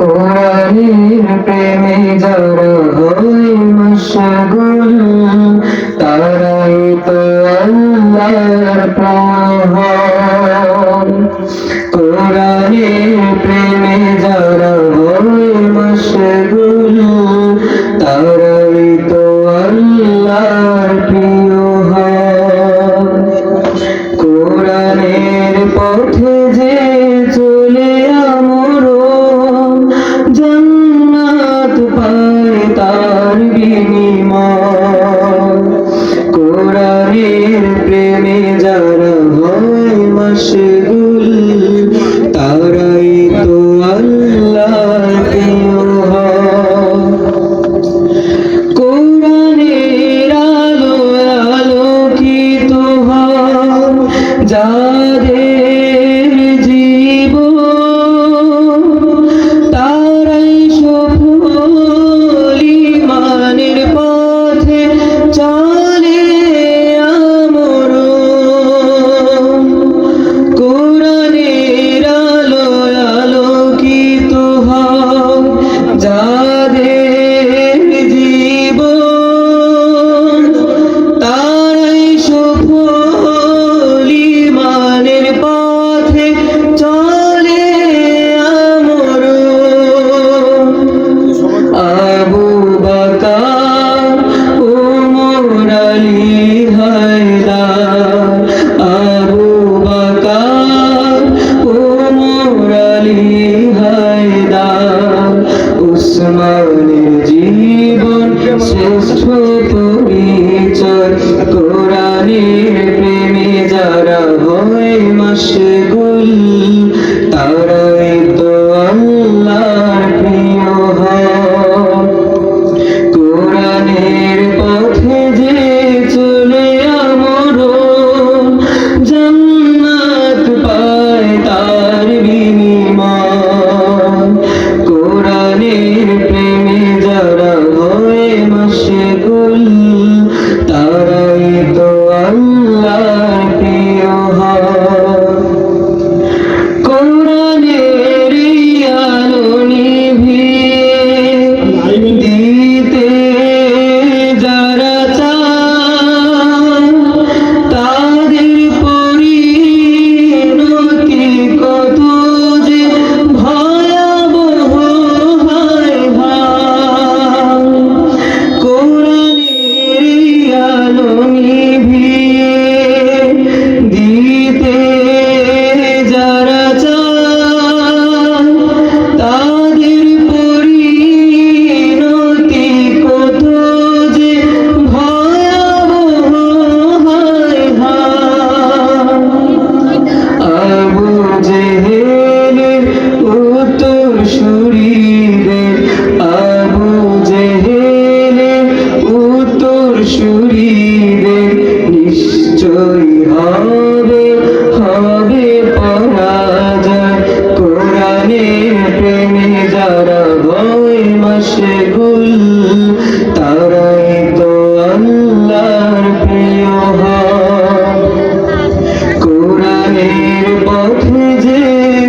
কোরআনের প্রেমে যারা হয় মশগুল তারাই তো আল্লাহর প্রিয়। কোরআনের প্রেমে যারা হয় মশগুল তারাই তো আল্লাহর প্রিয়। কোরআনের পথে যে চলে আমরণ জান্নাত পায় তার বিনিময়। কোরআনের প্রেমে যারা হয় মশগুল তারাই তো আল্লাহর প্রিয়। কোরআনের আলো আলোকিত হয় যাদের জীবন তারাই সফল ঈমানের পথে চলে আমরণ। কোরআনের আলো আলোকিত হয় যাদের জীবন তারাই সফল ঈমানের পথে চলে আমরণ। আবু বকর ওমর আলী হায়দার, আবু বকর ওমর আলী হায়দার উসমানের জীবন শ্রেষ্ঠ পরিচয়। কোরআনের প্রেমে যারা হয় মশগুল তারাই তো আল্লাহর প্রিয়। কোরআনের পথে যে চলে আমরণ জান্নাত পায় তার বিনিময়। কোরআনের প্রেমে যারা হয় মশগুল তারাই তো আল্লাহর প্রিয়। কোরআনের আলো নিভিয়ে দিতে যারা চায় তাদের পরিণতি কত যে ভয়াবহ হয়। কোরআনের আলো নিভিয়ে দিতে যারা চায় তাদের পরিণতি কত যে ভয়াবহ হয়। আবু জেহেলের উত্তরসূরিদের, আবু জেহেলের উত্তরসূরিদের নিশ্চয়ই হবে হবে পরাজয়। কোরআনের প্রেমে যারা হয় মশগুল তারাই তো আল্লাহর প্রিয়। কোরআনের পথে যে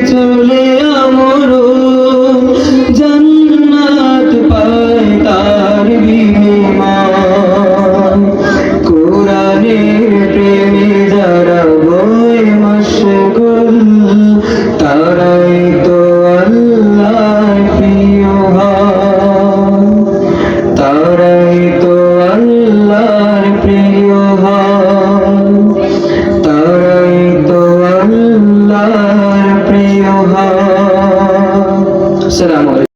চলে আমরণ জান্নাত পায় তার বিনিময়। কোরআনের প্রেমে যারা হয় মশগুল তারাই তো আল্লাহর প্রিয়। তারাই তো আল্লাহর প্রিয়। তারাই তো আল্লাহর প্রিয়। আসসালামু আলাইকুম।